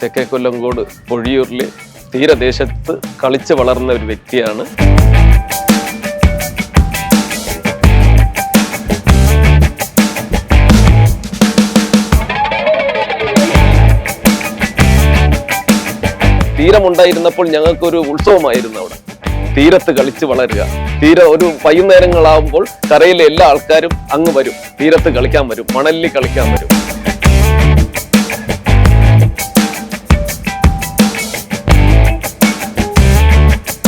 തെക്കേ കൊല്ലങ്കോട് പൊഴിയൂരിലെ തീരദേശത്ത് കളിച്ച് വളർന്ന ഒരു വ്യക്തിയാണ്. തീരമുണ്ടായിരുന്നപ്പോൾ ഞങ്ങൾക്കൊരു ഉത്സവമായിരുന്നു. അവിടെ തീരത്ത് കളിച്ച് വളരുക. ഒരു വൈകുന്നേരങ്ങളാവുമ്പോൾ കരയിലെ എല്ലാ ആൾക്കാരും അങ്ങ് വരും, തീരത്ത് കളിക്കാൻ വരും, മണലിൽ കളിക്കാൻ വരും.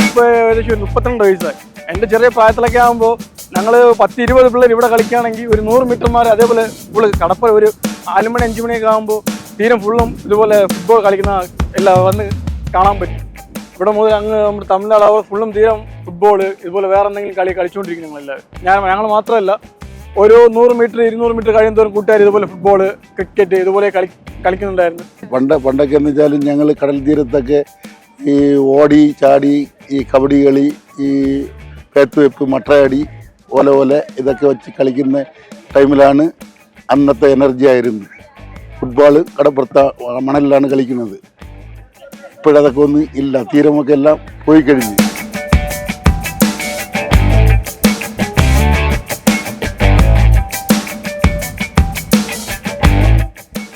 ഇപ്പോൾ ഏകദേശം 32 വയസ്സായി. എൻ്റെ ചെറിയ പ്രായത്തിലൊക്കെ ആകുമ്പോൾ ഞങ്ങൾ 10-20 പിള്ളേർ ഇവിടെ കളിക്കുകയാണെങ്കിൽ ഒരു 100 മീറ്റർമാർ അതേപോലെ ഫുള്ള് കടപ്പുറ ഒരു 4 മണി 5 മണിയൊക്കെ ആകുമ്പോൾ തീരം ഫുള്ളും ഇതുപോലെ ഫുട്ബോൾ കളിക്കുന്ന എല്ലാം വന്ന് കാണാൻ പറ്റും. ഇവിടെ മുതൽ അങ്ങ് നമ്മുടെ തമിഴ്നാട് അവർ ഫുള്ളും തീരം ഫുട്ബോൾ ഇതുപോലെ വേറെ എന്തെങ്കിലും കളിച്ചുകൊണ്ടിരിക്കും ഞങ്ങളെല്ലാവരും. ഞങ്ങൾ മാത്രമല്ല ഓരോ 100 മീറ്റർ 200 മീറ്റർ കഴിയുന്നതോറും കൂട്ടുകാർ ഇതുപോലെ ഫുട്ബോൾ ക്രിക്കറ്റ് ഇതുപോലെ കളിക്കുന്നുണ്ടായിരുന്നു. പണ്ടൊക്കെ എന്ന് വെച്ചാൽ ഞങ്ങൾ കടൽ തീരത്തൊക്കെ ഈ ഓടി ചാടി ഈ കബഡി കളി ഈ പേത്തുവെപ്പ് മട്ടയടി ഓല ഇതൊക്കെ വെച്ച് കളിക്കുന്ന ടൈമിലാണ് അന്നത്തെ എനർജി ആയിരുന്നു. ഫുട്ബോൾ കടപ്പുറത്ത മണലിലാണ് കളിക്കുന്നത്. ഇപ്പോഴതൊക്കെ ഒന്നും ഇല്ല, തീരമൊക്കെ എല്ലാം പോയി കഴിഞ്ഞു.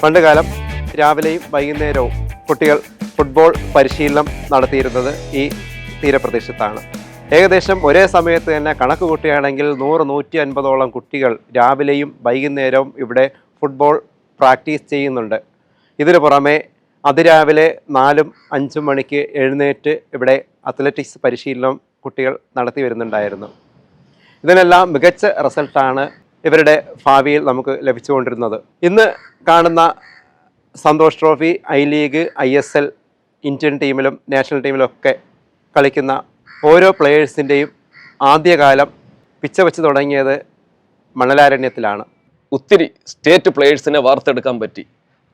പണ്ട് കാലം രാവിലെയും വൈകുന്നേരവും കുട്ടികൾ ഫുട്ബോൾ പരിശീലനം നടത്തിയിരുന്നത് ഈ തീരപ്രദേശത്താണ്. ഏകദേശം ഒരേ സമയത്ത് തന്നെ കണക്ക് കൂട്ടുകയാണെങ്കിൽ 100-150ഓളം കുട്ടികൾ രാവിലെയും വൈകുന്നേരവും ഇവിടെ ഫുട്ബോൾ പ്രാക്ടീസ് ചെയ്യുന്നുണ്ട്. ഇതിനു പുറമെ അതിരാവിലെ 4-5 മണിക്ക് എഴുന്നേറ്റ് ഇവിടെ അത്ലറ്റിക്സ് പരിശീലനം കുട്ടികൾ നടത്തി വരുന്നുണ്ടായിരുന്നു. ഇതിനെല്ലാം മികച്ച റിസൾട്ടാണ് ഇവരുടെ ഭാവിയിൽ നമുക്ക് ലഭിച്ചുകൊണ്ടിരുന്നത്. ഇന്ന് കാണുന്ന Santosh trophy, I league, ISL, Indian ടീമിലും നാഷണൽ ടീമിലും ഒക്കെ കളിക്കുന്ന ഓരോ പ്ലെയേഴ്സിൻ്റെയും ആദ്യകാലം പിച്ച വെച്ച് തുടങ്ങിയത് മണലാരണ്യത്തിലാണ്. ഒത്തിരി സ്റ്റേറ്റ് പ്ലെയേഴ്സിനെ വാർത്തെടുക്കാൻ പറ്റി.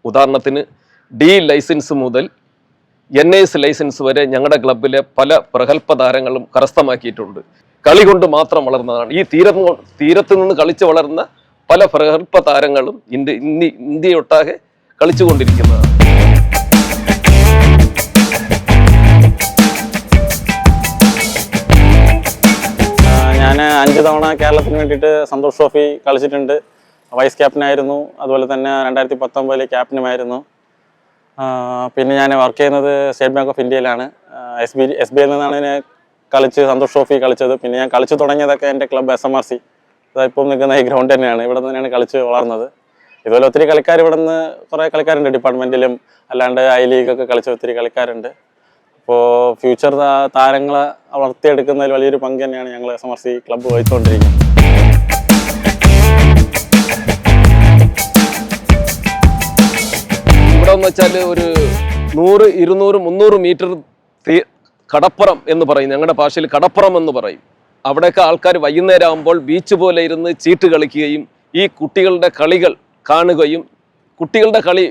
ഉദാഹരണത്തിന് D ലൈസൻസ് മുതൽ NIS ലൈസൻസ് വരെ ഞങ്ങളുടെ ക്ലബിലെ പല പ്രഗത്ഭ താരങ്ങളും കരസ്ഥമാക്കിയിട്ടുണ്ട്. കളി കൊണ്ട് മാത്രം വളർന്നതാണ്. ഈ തീരത്ത് നിന്ന് കളിച്ച് വളർന്ന പല പ്രഗത്ഭ താരങ്ങളും ഇന്ത്യയൊട്ടാകെ കളിച്ചുകൊണ്ടിരിക്കുന്നതാണ്. ഞാൻ 5 തവണ കേരളത്തിന് വേണ്ടിയിട്ട് സന്തോഷ് ട്രോഫി കളിച്ചിട്ടുണ്ട്. വൈസ് ക്യാപ്റ്റനായിരുന്നു. അതുപോലെ തന്നെ 2019 ക്യാപ്റ്റനുമായിരുന്നു. പിന്നെ ഞാൻ വർക്ക് ചെയ്യുന്നത് സ്റ്റേറ്റ് ബാങ്ക് ഓഫ് ഇന്ത്യയിലാണ്. SBIയിൽ നിന്നാണ് ഞാൻ കളിച്ച് സന്തോഷ് ട്രോഫി കളിച്ചത്. പിന്നെ ഞാൻ കളിച്ച് തുടങ്ങിയതൊക്കെ എൻ്റെ ക്ലബ്ബ് SMRC, അതിപ്പം നിൽക്കുന്ന ഈ ഗ്രൗണ്ട് തന്നെയാണ്. ഇവിടെ തന്നെയാണ് കളിച്ച് വളർന്നത്. ഇതുപോലെ ഒത്തിരി കളിക്കാർ ഇവിടെ നിന്ന് കുറേ കളിക്കാരുണ്ട്. ഡിപ്പാർട്ട്മെൻറ്റിലും അല്ലാണ്ട് ഐ ലീഗൊക്കെ കളിച്ച ഒത്തിരി കളിക്കാരുണ്ട്. അപ്പോൾ ഫ്യൂച്ചർ താരങ്ങളെ വളർത്തിയെടുക്കുന്നതിൽ വലിയൊരു പങ്ക് തന്നെയാണ് ഞങ്ങൾ SMRC ക്ലബ്ബ് വഹിച്ചുകൊണ്ടിരിക്കുന്നത്. ഇവിടെ എന്ന് വെച്ചാൽ ഒരു 100, 200, 300 മീറ്റർ കടപ്പുറം എന്ന് പറയും. ഞങ്ങളുടെ ഭാഷയിൽ കടപ്പുറം എന്ന് പറയും. അവിടെയൊക്കെ ആൾക്കാർ വൈകുന്നേരം ആകുമ്പോൾ ബീച്ച് പോലെ ഇരുന്ന് ചീട്ട് കളിക്കുകയും ഈ കുട്ടികളുടെ കളികൾ കാണുകയും കുട്ടികളുടെ കളി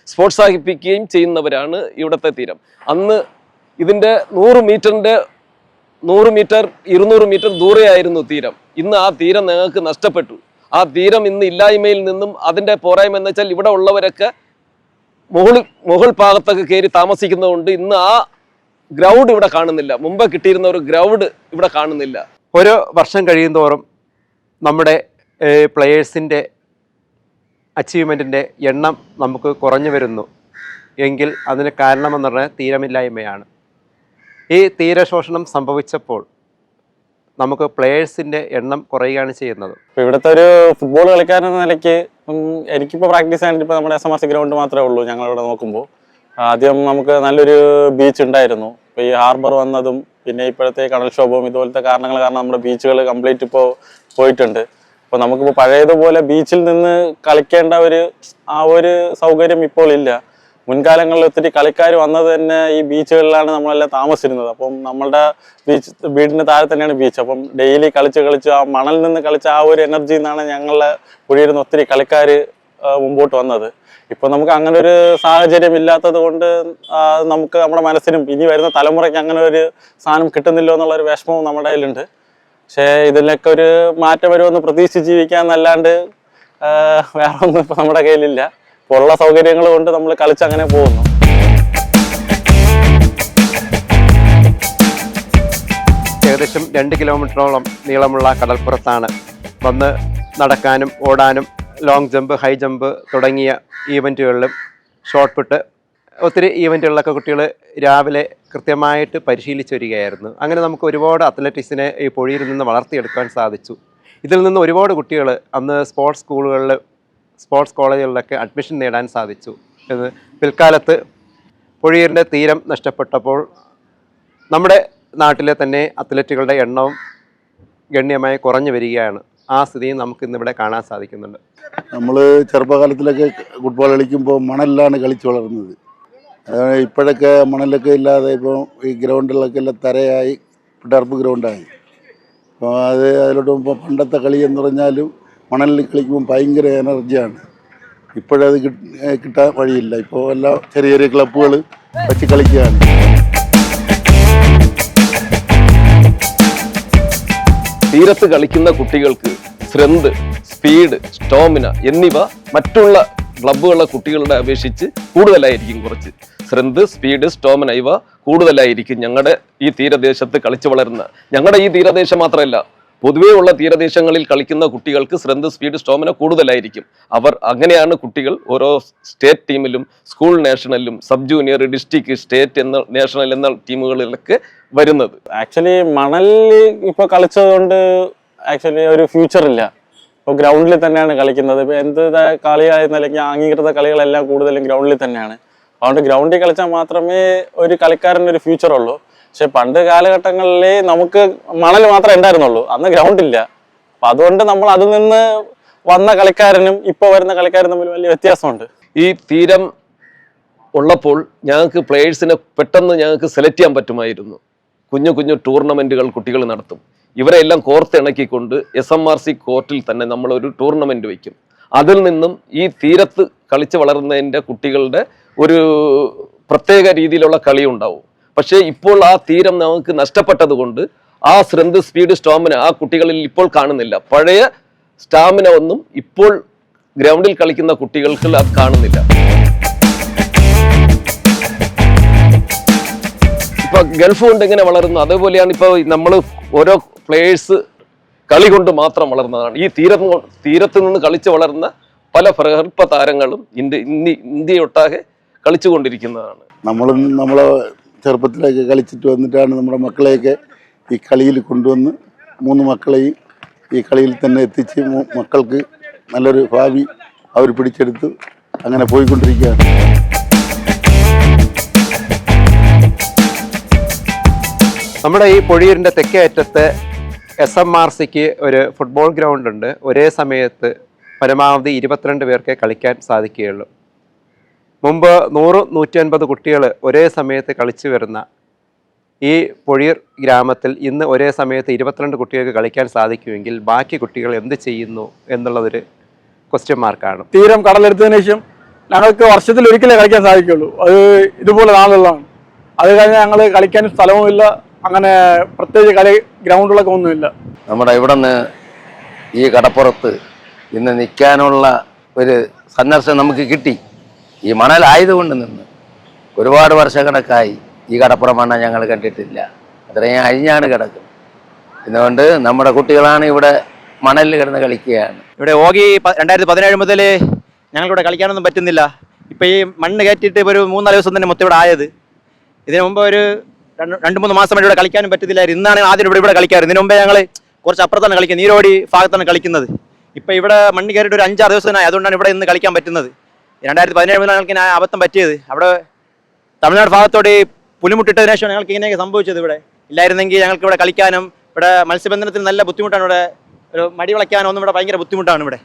പ്രോത്സാഹിപ്പിക്കുകയും ചെയ്യുന്നവരാണ് ഇവിടുത്തെ തീരം. അന്ന് ഇതിൻ്റെ 100 മീറ്റർ 200 മീറ്റർ ദൂരെയായിരുന്നു തീരം. ഇന്ന് ആ തീരം ഞങ്ങൾക്ക് നഷ്ടപ്പെട്ടു. ആ തീരം ഇന്ന് ഇല്ലായ്മയിൽ നിന്നും അതിൻ്റെ പോരായ്മ എന്ന് വെച്ചാൽ ഇവിടെ ഉള്ളവരൊക്കെ മുകൾ ഭാഗത്തൊക്കെ കയറി താമസിക്കുന്നതുകൊണ്ട് ഇന്ന് ആ ഗ്രൗണ്ട് ഇവിടെ കാണുന്നില്ല. മുമ്പ് കിട്ടിയിരുന്ന ഒരു ഗ്രൗണ്ട് ഇവിടെ കാണുന്നില്ല. ഓരോ വർഷം കഴിയുന്തോറും നമ്മുടെ പ്ലെയേഴ്സിൻ്റെ അച്ചീവ്മെൻറ്റിൻ്റെ എണ്ണം നമുക്ക് കുറഞ്ഞു വരുന്നു എങ്കിൽ അതിന് കാരണമെന്ന് പറഞ്ഞാൽ തീരമില്ലായ്മയാണ്. ഈ തീരശോഷണം സംഭവിച്ചപ്പോൾ നമുക്ക് പ്ലെയേഴ്സിൻ്റെ എണ്ണം കുറയുകയാണ് ചെയ്യുന്നത്. ഇവിടുത്തെ ഒരു ഫുട്ബോൾ കളിക്കാരൻ എന്ന നിലയ്ക്ക് എനിക്കിപ്പോൾ പ്രാക്ടീസ് ചെയ്യാനായിട്ട് ഇപ്പോൾ നമ്മുടെ SMRC ഗ്രൗണ്ട് മാത്രമേ ഉള്ളൂ. ഞങ്ങളിവിടെ നോക്കുമ്പോൾ ആദ്യം നമുക്ക് നല്ലൊരു ബീച്ച് ഉണ്ടായിരുന്നു. ഇപ്പോൾ ഈ ഹാർബർ വന്നതും പിന്നെ ഇപ്പോഴത്തെ കടൽക്ഷോഭവും ഇതുപോലത്തെ കാരണങ്ങൾ കാരണം നമ്മുടെ ബീച്ചുകൾ കംപ്ലീറ്റ് ഇപ്പോൾ പോയിട്ടുണ്ട്. അപ്പോൾ നമുക്കിപ്പോൾ പഴയതുപോലെ ബീച്ചിൽ നിന്ന് കളിക്കേണ്ട ആ ഒരു സൗകര്യം ഇപ്പോൾ ഇല്ല. മുൻകാലങ്ങളിൽ ഒത്തിരി കളിക്കാർ വന്നത് തന്നെ ഈ ബീച്ചുകളിലാണ് നമ്മളെല്ലാം താമസിച്ചിരുന്നത്. അപ്പം നമ്മളുടെ വീടിന് താഴെ തന്നെയാണ് ബീച്ച്. അപ്പം ഡെയിലി കളിച്ച് ആ മണലിൽ നിന്ന് കളിച്ച ആ ഒരു എനർജിയിൽ നിന്നാണ് ഞങ്ങളെ കുടിയിരുന്ന ഒത്തിരി കളിക്കാർ മുമ്പോട്ട് വന്നത്. ഇപ്പോൾ നമുക്ക് അങ്ങനെ ഒരു സാഹചര്യം ഇല്ലാത്തത് കൊണ്ട് നമുക്ക് നമ്മുടെ മനസ്സിനും ഇനി വരുന്ന തലമുറയ്ക്ക് അങ്ങനെ ഒരു സാധനം കിട്ടുന്നില്ലോ എന്നുള്ളൊരു വിഷമവും നമ്മുടെ കയ്യിലുണ്ട്. പക്ഷേ ഇതിലൊക്കെ ഒരു മാറ്റം വരുമെന്ന് പ്രതീക്ഷിച്ച് ജീവിക്കാന്നല്ലാണ്ട് വേറെ ഒന്നും ഇപ്പോൾ നമ്മുടെ കയ്യിലില്ല. ഇപ്പോൾ ഉള്ള സൗകര്യങ്ങൾ കൊണ്ട് നമ്മൾ കളിച്ചങ്ങനെ പോകുന്നു. ഏകദേശം 2 കിലോമീറ്ററോളം നീളമുള്ള കടൽപ്പുറത്താണ് വന്ന് നടക്കാനും ഓടാനും ലോങ് ജമ്പ്, ഹൈ ജമ്പ് തുടങ്ങിയ ഈവൻറ്റുകളിലും ഷോർട്ട് പുട്ട് ഒത്തിരി ഈവൻറ്റുകളിലൊക്കെ കുട്ടികൾ രാവിലെ കൃത്യമായിട്ട് പരിശീലിച്ച് വരികയായിരുന്നു. അങ്ങനെ നമുക്ക് ഒരുപാട് അത്ലറ്റിക്സിനെ ഈ പൊഴിയിൽ നിന്ന് വളർത്തിയെടുക്കാൻ സാധിച്ചു. ഇതിൽ നിന്ന് ഒരുപാട് കുട്ടികൾ അന്ന് സ്പോർട്സ് സ്കൂളുകളിൽ, സ്പോർട്സ് കോളേജുകളിലൊക്കെ അഡ്മിഷൻ നേടാൻ സാധിച്ചു. പിൽക്കാലത്ത് പൊഴിയൂരിൻ്റെ തീരം നഷ്ടപ്പെട്ടപ്പോൾ നമ്മുടെ നാട്ടിലെ തന്നെ അത്ലറ്റുകളുടെ എണ്ണവും ഗണ്യമായി കുറഞ്ഞു വരികയാണ്. ആ സ്ഥിതിയും നമുക്ക് ഇന്നിവിടെ കാണാൻ സാധിക്കുന്നുണ്ട്. നമ്മൾ ചെറുപ്പകാലത്തിലൊക്കെ ഫുട്ബോൾ കളിക്കുമ്പോൾ മണലിലാണ് കളിച്ച് വളർന്നത്. ഇപ്പോഴൊക്കെ മണലൊക്കെ ഇല്ലാതെ ഇപ്പോൾ ഈ ഗ്രൗണ്ടുകളൊക്കെ എല്ലാം തരയായി, ടർഫ് ഗ്രൗണ്ടായി. അപ്പോൾ അതിലോട്ട് ഇപ്പോൾ പണ്ടത്തെ കളി എന്ന് പറഞ്ഞാലും മണലിൽ കളിക്കുമ്പോൾ ഭയങ്കര എനർജിയാണ്. ഇപ്പോഴത് കിട്ടാൻ വഴിയില്ല. ഇപ്പോൾ എല്ലാം ചെറിയ ചെറിയ ക്ലബ്ബുകൾ വെച്ച് കളിക്കുകയാണ്. തീരത്ത് കളിക്കുന്ന കുട്ടികൾക്ക് സ്ട്രെങ്ത്, സ്പീഡ്, സ്റ്റോമിന എന്നിവ മറ്റുള്ള ക്ലബ്ബുകളിലെ കുട്ടികളുടെ അപേക്ഷിച്ച് കൂടുതലായിരിക്കും. കുറച്ച് സ്ട്രെങ്ത്, സ്പീഡ്, സ്റ്റോമിന ഇവ കൂടുതലായിരിക്കും ഞങ്ങളുടെ ഈ തീരദേശത്ത് കളിച്ചു വളരുന്ന. ഞങ്ങളുടെ ഈ തീരദേശം മാത്രമല്ല, പൊതുവേ ഉള്ള തീരദേശങ്ങളിൽ കളിക്കുന്ന കുട്ടികൾക്ക് സ്ട്രെങ്ത്, സ്പീഡ്, സ്റ്റോമിന കൂടുതലായിരിക്കും. അങ്ങനെയാണ് കുട്ടികൾ ഓരോ സ്റ്റേറ്റ് ടീമിലും, സ്കൂൾ നാഷണലിലും, സബ് ജൂനിയർ, ഡിസ്ട്രിക്ട്, സ്റ്റേറ്റ് എന്ന നാഷണൽ എന്ന ടീമുകളിലൊക്കെ വരുന്നത്. ആക്ച്വലി മണലിൽ ഇപ്പോൾ കളിച്ചതുകൊണ്ട് ആക്ച്വലി ഒരു ഫ്യൂച്ചർ ഇല്ല. ഇപ്പോൾ ഗ്രൗണ്ടിൽ തന്നെയാണ് കളിക്കുന്നത്. ഇപ്പോൾ എന്ത് കളിയായ നിലയ്ക്ക് അംഗീകൃത കളികളെല്ലാം കൂടുതലും ഗ്രൗണ്ടിൽ തന്നെയാണ്. അതുകൊണ്ട് ഗ്രൗണ്ടിൽ കളിച്ചാൽ മാത്രമേ ഒരു കളിക്കാരന് ഒരു ഫ്യൂച്ചർ ഉള്ളൂ. പക്ഷെ പണ്ട് കാലഘട്ടങ്ങളിൽ നമുക്ക് മണൽ മാത്രമേ ഉണ്ടായിരുന്നുള്ളൂ, അന്ന് ഗ്രൗണ്ടില്ല. അപ്പം അതുകൊണ്ട് നമ്മൾ അതിൽ നിന്ന് വന്ന കളിക്കാരനും ഇപ്പോൾ വരുന്ന കളിക്കാരനും തമ്മിൽ വലിയ വ്യത്യാസമുണ്ട്. ഈ തീരം ഉള്ളപ്പോൾ ഞങ്ങൾക്ക് പ്ലേയേഴ്സിനെ പെട്ടെന്ന് ഞങ്ങൾക്ക് സെലക്ട് ചെയ്യാൻ പറ്റുമായിരുന്നു. കുഞ്ഞു കുഞ്ഞു ടൂർണമെൻറ്റുകൾ കുട്ടികൾ നടത്തും. ഇവരെല്ലാം കോർത്തിണക്കിക്കൊണ്ട് SMRC കോർട്ടിൽ തന്നെ നമ്മളൊരു ടൂർണമെൻറ്റ് വയ്ക്കും. അതിൽ നിന്നും ഈ തീരത്ത് കളിച്ച് വളർന്നതിൻ്റെ കുട്ടികളുടെ ഒരു പ്രത്യേക രീതിയിലുള്ള കളി ഉണ്ടാവും. പക്ഷേ ഇപ്പോൾ ആ തീരം നമുക്ക് നഷ്ടപ്പെട്ടത് കൊണ്ട് ആ സ്ട്രെങ്ത്, സ്പീഡ്, സ്റ്റോമിന ആ കുട്ടികളിൽ ഇപ്പോൾ കാണുന്നില്ല. പഴയ സ്റ്റാമിന ഒന്നും ഇപ്പോൾ ഗ്രൗണ്ടിൽ കളിക്കുന്ന കുട്ടികൾക്ക് അത് കാണുന്നില്ല. ഇപ്പൊ ഗൾഫ് കൊണ്ട് എങ്ങനെ വളരുന്നു അതേപോലെയാണ് ഇപ്പോൾ നമ്മൾ ഓരോ പ്ലേയേഴ്സ് കളി കൊണ്ട് മാത്രം വളർന്നതാണ്. ഈ തീരത്ത് നിന്ന് കളിച്ച് വളർന്ന പല പ്രഗത്ഭ താരങ്ങളും ഇന്ത്യയൊട്ടാകെ കളിച്ചുകൊണ്ടിരിക്കുന്നതാണ്. നമ്മളും നമ്മളെ ചെറുപ്പത്തിലേക്ക് കളിച്ചിട്ട് വന്നിട്ടാണ് നമ്മുടെ മക്കളെയൊക്കെ ഈ കളിയിൽ കൊണ്ടുവന്ന് 3 മക്കളെയും ഈ കളിയിൽ തന്നെ എത്തിച്ച് മക്കൾക്ക് നല്ലൊരു ഭാവി അവർ പിടിച്ചെടുത്ത് അങ്ങനെ പോയിക്കൊണ്ടിരിക്കുകയാണ്. നമ്മുടെ ഈ പൊഴിയൂരിൻ്റെ തെക്കേ അറ്റത്ത് SMRCക്ക് ഒരു ഫുട്ബോൾ ഗ്രൗണ്ട് ഉണ്ട്. ഒരേ സമയത്ത് പരമാവധി 22 പേർക്ക് കളിക്കാൻ സാധിക്കുകയുള്ളൂ. മുമ്പ് 100-150 കുട്ടികൾ ഒരേ സമയത്ത് കളിച്ചു വരുന്ന ഈ പൊഴിയൂർ ഗ്രാമത്തിൽ ഇന്ന് ഒരേ സമയത്ത് 22 കുട്ടികൾക്ക് കളിക്കാൻ സാധിക്കുമെങ്കിൽ ബാക്കി കുട്ടികൾ എന്ത് ചെയ്യുന്നു എന്നുള്ളതൊരു ക്വസ്റ്റ്യൻ മാർക്കാണ്. തീരം കടലെടുത്തതിന് ശേഷം ഞങ്ങൾക്ക് വർഷത്തിൽ ഒരിക്കലേ കളിക്കാൻ സാധിക്കുള്ളൂ. അത് ഇതുപോലെ നാളുള്ളതാണ്. അത് കഴിഞ്ഞാൽ ഞങ്ങൾ കളിക്കാൻ സ്ഥലവുമില്ല, അങ്ങനെ പ്രത്യേകിച്ച് കളി ഗ്രൗണ്ടുകളൊക്കെ ഒന്നുമില്ല. നമ്മുടെ ഇവിടെ നിന്ന് ഈ കടപ്പുറത്ത് ഇന്ന് നിൽക്കാനുള്ള ഒരു സന്ദർശനം നമുക്ക് കിട്ടി. ഈ മണലായതുകൊണ്ട് നിന്ന് ഒരുപാട് വർഷക്കണക്കായി ഈ കടപ്പുറം മണ്ണ ഞങ്ങൾ കണ്ടിട്ടില്ല. അത്രയും അഴിഞ്ഞാണ് കിടക്കുന്നത്. ഇതുകൊണ്ട് നമ്മുടെ കുട്ടികളാണ് ഇവിടെ മണലിൽ കിടന്ന് കളിക്കുകയാണ്. ഇവിടെ ഓഗി 2017 മുതൽ ഞങ്ങളിവിടെ കളിക്കാനൊന്നും പറ്റുന്നില്ല. ഇപ്പം ഈ മണ്ണ് കയറ്റിയിട്ട് ഇപ്പോൾ ഒരു 3-4 ദിവസം തന്നെ മൊത്തം ഇവിടെ ആയത്. ഇതിനു മുമ്പ് ഒരു 2-3 മാസം ഇവിടെ കളിക്കാനും പറ്റത്തില്ലായിരുന്നു. ഇന്നാണ് ആദ്യം ഇവിടെ കളിക്കാറ്. ഇതിനു മുമ്പേ ഞങ്ങൾ കുറച്ച് അപ്പുറത്താണ് കളിക്കുന്നത്, നീരോടി ഭാഗത്താണ് കളിക്കുന്നത്. ഇപ്പം ഇവിടെ മണ്ണ് കയറിയിട്ട് ഒരു 5-6 ദിവസമായി. അതുകൊണ്ടാണ് ഇവിടെ ഇന്ന് കളിക്കാൻ പറ്റുന്നത്. 2017 മുതൽ ഞങ്ങൾക്ക് അബദ്ധം പറ്റിയത്. അവിടെ തമിഴ്നാട് ഭാഗത്തോട് പുലിമുട്ടിട്ടതിന് ശേഷം ഞങ്ങൾക്ക് ഇങ്ങനെയൊക്കെ സംഭവിച്ചത്. ഇവിടെ ഇല്ലായിരുന്നെങ്കിൽ ഞങ്ങൾക്ക് ഇവിടെ കളിക്കാനും ഇവിടെ മത്സ്യബന്ധനത്തിന് നല്ല ബുദ്ധിമുട്ടാണ്. ഇവിടെ ഒരു മടി വളയ്ക്കാനോ ഒന്നും ഇവിടെ ഭയങ്കര ബുദ്ധിമുട്ടാണ്. ഇവിടെ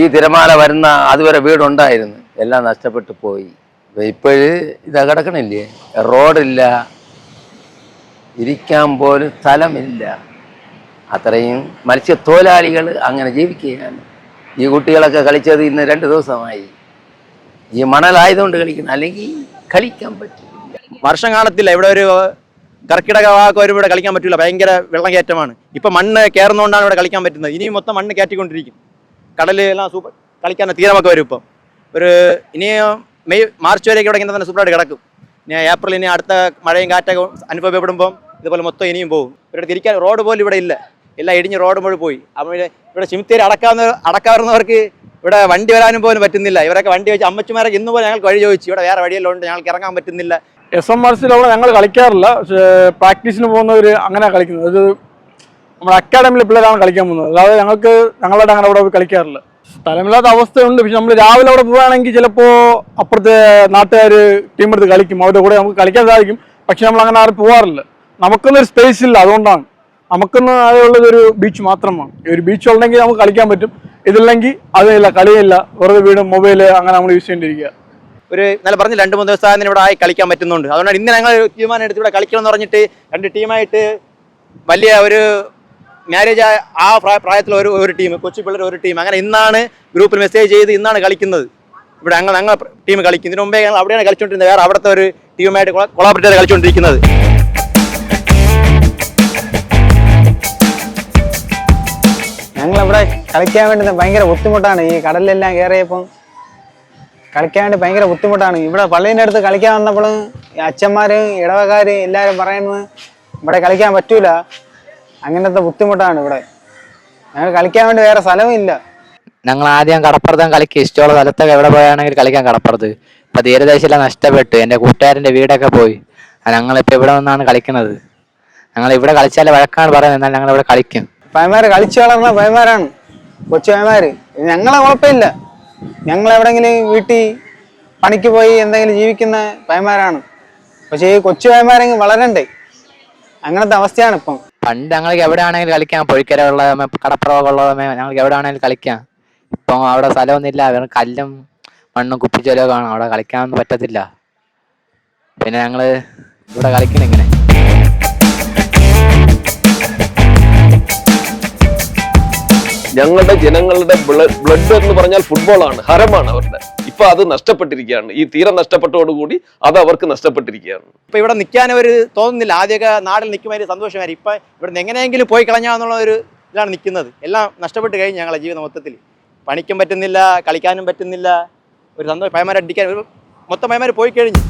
ഈ തിരമാല വരുന്ന അതുവരെ വീടുണ്ടായിരുന്നു, എല്ലാം നഷ്ടപ്പെട്ടു പോയി. ഇപ്പോഴ് ഇത് കിടക്കണില്ലേ, റോഡില്ല, ഇരിക്കാൻ പോലും സ്ഥലമില്ല. അത്രയും മത്സ്യത്തൊഴിലാളികൾ അങ്ങനെ ജീവിക്കുകയാണ്. ഈ കുട്ടികളൊക്കെ കളിച്ചത് ഇന്ന് 2 ദിവസമായി. ഈ മണലായതുകൊണ്ട് കളിക്കണം, അല്ലെങ്കിൽ കളിക്കാൻ പറ്റില്ല. വർഷം കാണത്തില്ല. ഇവിടെ ഒരു കർക്കിടക ഭാഗമൊക്കെ വരുമ്പോൾ ഇവിടെ കളിക്കാൻ പറ്റില്ല, ഭയങ്കര വെള്ളം കയറ്റമാണ്. ഇപ്പം മണ്ണ് കയറുന്നതുകൊണ്ടാണ് ഇവിടെ കളിക്കാൻ പറ്റുന്നത്. ഇനിയും മൊത്തം മണ്ണ് കയറ്റിക്കൊണ്ടിരിക്കും. കടൽ എല്ലാം സൂപ്പർ കളിക്കാൻ തീരമൊക്കെ വരും. ഇപ്പം ഒരു ഇനി മാർച്ച് വരെയൊക്കെ ഇവിടെ ഇങ്ങനെ തന്നെ സൂപ്പറായിട്ട് കിടക്കും. ഇനി ഏപ്രിൽ ഇനി അടുത്ത മഴയും കാറ്റൊക്കെ അനുഭവപ്പെടുമ്പം ഇതുപോലെ മൊത്തം ഇനിയും പോകും. ഇവിടെ തിരിക്കാൻ റോഡ് പോലും ഇവിടെ ഇല്ല, എല്ലാം ഇടിഞ്ഞ് റോഡ് മുഴുവൻ പോയി. അപ്പോൾ ഇവിടെ ചിമിത്തേരി അടക്കാവുന്നവർക്ക് ഇവിടെ വണ്ടി വരാനും പോലും പറ്റുന്നില്ല. ഇവരൊക്കെ വണ്ടി വെച്ച് അമ്മച്ചുമാരൊക്കെ ഇന്ന് പോലെ ഞങ്ങൾക്ക് വഴി ചോദിച്ചു, ഇവിടെ വേറെ വഴിയെല്ലാം ഉണ്ട്, ഞങ്ങൾക്ക് ഇറങ്ങാൻ പറ്റുന്നില്ല. SMRC അവിടെ ഞങ്ങൾ കളിക്കാറില്ല, പക്ഷേ പ്രാക്ടീസിന് പോകുന്നവർ അങ്ങനെ കളിക്കുന്നത്. അത് നമ്മുടെ അക്കാഡമിയിലെ പിള്ളേരാണ് കളിക്കാൻ പോകുന്നത്, അല്ലാതെ ഞങ്ങളുടെ അങ്ങനെ അവിടെ കളിക്കാറില്ല. സ്ഥലമില്ലാത്ത അവസ്ഥയുണ്ട്. പക്ഷെ നമ്മൾ രാവിലെ അവിടെ പോവുകയാണെങ്കിൽ ചിലപ്പോൾ അപ്പുറത്തെ നാട്ടുകാർ ടീമെടുത്ത് കളിക്കും, അവരുടെ കൂടെ നമുക്ക് കളിക്കാൻ സാധിക്കും. പക്ഷെ നമ്മൾ അങ്ങനെ ആരും പോകാറില്ല, നമുക്കൊന്നൊരു സ്പേസ് ഇല്ല. അതുകൊണ്ടാണ് നമുക്കൊന്ന് അതുള്ളതൊരു ബീച്ച് മാത്രമാണ്. ഈ ഒരു ബീച്ച് ഉണ്ടെങ്കിൽ നമുക്ക് കളിക്കാൻ പറ്റും, ഇതില്ലെങ്കിൽ അതില്ല, കളിയില്ല, വെറുതെ വീടും മൊബൈൽ അങ്ങനെ നമ്മൾ യൂസ് ചെയ്യേണ്ടിയിരിക്കുക. ഒരു നല്ല പറഞ്ഞ് 2-3 ദിവസം ഇവിടെ ആയി കളിക്കാൻ പറ്റുന്നുണ്ട്. അതുകൊണ്ടാണ് ഇന്ന് ഞങ്ങൾ തീരുമാനം എടുത്ത് ഇവിടെ കളിക്കണം എന്ന് പറഞ്ഞിട്ട് 2 ടീമായിട്ട് വലിയ ഒരു മാരേജ് ആ പ്രായത്തിൽ ഒരു ടീം, കൊച്ചു പിള്ളേർ ഒരു ടീം, അങ്ങനെ ഇന്നാണ് ഗ്രൂപ്പിൽ മെസ്സേജ് ചെയ്ത് ഇന്നാണ് കളിക്കുന്നത്. ഇവിടെ ഞങ്ങൾ ടീം കളിക്കും. ഇതിനു മുമ്പേ ഞങ്ങൾ അവിടെയാണ് കളിച്ചുകൊണ്ടിരുന്നത്, വേറെ അവിടുത്തെ ഒരു ടീമുമായിട്ട് കൊളാബറേറ്റ് ചെയ്ത് കളിച്ചുകൊണ്ടിരിക്കുന്നത്. ഞങ്ങളിവിടെ കളിക്കാൻ വേണ്ടി ഭയങ്കര ബുദ്ധിമുട്ടാണ്. ഈ കടലിലെല്ലാം കയറിയപ്പം കളിക്കാൻ വേണ്ടി ഭയങ്കര ബുദ്ധിമുട്ടാണ്. ഇവിടെ പള്ളീൻ്റെ അടുത്ത് കളിക്കാൻ വന്നപ്പോഴും അച്ഛന്മാരും ഇടവക്കാരും എല്ലാവരും പറയുന്നത് ഇവിടെ കളിക്കാൻ പറ്റൂല, അങ്ങനത്തെ ബുദ്ധിമുട്ടാണ് ഇവിടെ. ഞങ്ങൾ കളിക്കാൻ വേണ്ടി വേറെ സ്ഥലവും ഇല്ല. ഞങ്ങൾ ആദ്യം കടപ്പുറത്തും കളിക്കുക, ഇഷ്ടമുള്ള സ്ഥലത്തൊക്കെ എവിടെ പോയാണെങ്കിൽ കളിക്കാൻ കടപ്പുറത്ത്. ഇപ്പം തീരദേശമെല്ലാം നഷ്ടപ്പെട്ടു, എൻ്റെ കൂട്ടുകാരൻ്റെ വീടൊക്കെ പോയി. ഞങ്ങളിപ്പോൾ ഇവിടെ വന്നാണ് കളിക്കുന്നത്. ഞങ്ങൾ ഇവിടെ കളിച്ചാൽ വഴക്കാണ് പറയുന്നത്, എന്നാൽ ഞങ്ങളിവിടെ കളിക്കും. പയ്യന്മാർ കളിച്ചു വളർന്ന പയ്യന്മാരാണ്, കൊച്ചു പയ്യന്മാർ. ഞങ്ങളെ കുഴപ്പമില്ല, ഞങ്ങൾ എവിടെയെങ്കിലും വീട്ടിൽ പണിക്ക് പോയി എന്തെങ്കിലും ജീവിക്കുന്ന പയ്യന്മാരാണ്. പക്ഷേ ഈ കൊച്ചു പയ്യന്മാരെങ്കിൽ വളരണ്ടേ, അങ്ങനത്തെ അവസ്ഥയാണ് ഇപ്പം. പണ്ട് ഞങ്ങൾക്ക് എവിടെ ആണെങ്കിലും കളിക്കാം, പൊഴിക്കര ഉള്ളതമേ കടപ്പുറമൊക്കെ ഉള്ളതമേ ഞങ്ങൾക്ക് എവിടെ ആണെങ്കിലും കളിക്കാം. ഇപ്പം അവിടെ സ്ഥലമൊന്നുമില്ല, വെറും കല്ലും മണ്ണും കുപ്പിച്ചോലൊക്കെ കാണും, അവിടെ കളിക്കാനൊന്നും പറ്റത്തില്ല. പിന്നെ ഞങ്ങൾ ഇവിടെ കളിക്കണം ഇങ്ങനെ. ഞങ്ങളുടെ ജനങ്ങളുടെ ബ്ലഡ് എന്ന് പറഞ്ഞാൽ ഫുട്ബോളാണ്, ഹരമാണ് അവരുടെ. ഇപ്പൊ അത് നഷ്ടപ്പെട്ടിരിക്കുകയാണ്. ഈ തീരം നഷ്ടപ്പെട്ടതോടുകൂടി അത് അവർക്ക് നഷ്ടപ്പെട്ടിരിക്കുകയാണ്. ഇപ്പൊ ഇവിടെ നിൽക്കാൻ ഒരു തോന്നുന്നില്ല. ആദ്യമൊക്കെ നാട്ടിൽ നിൽക്കുമ്പോൾ സന്തോഷമായിരുന്നു. ഇപ്പൊ ഇവിടെ നിന്ന് എങ്ങനെയെങ്കിലും പോയി കളഞ്ഞാന്നുള്ള ഒരു ഇതിലാണ് നിൽക്കുന്നത്. എല്ലാം നഷ്ടപ്പെട്ട് കഴിഞ്ഞ് ഞങ്ങളെ ജീവിതം മൊത്തത്തിൽ. പണിക്കും പറ്റുന്നില്ല, കളിക്കാനും പറ്റുന്നില്ല, ഒരു സന്തോഷം. പയ്യന്മാരെ അടിക്കാൻ മൊത്തം പയ്യന്മാർ പോയി കഴിഞ്ഞു.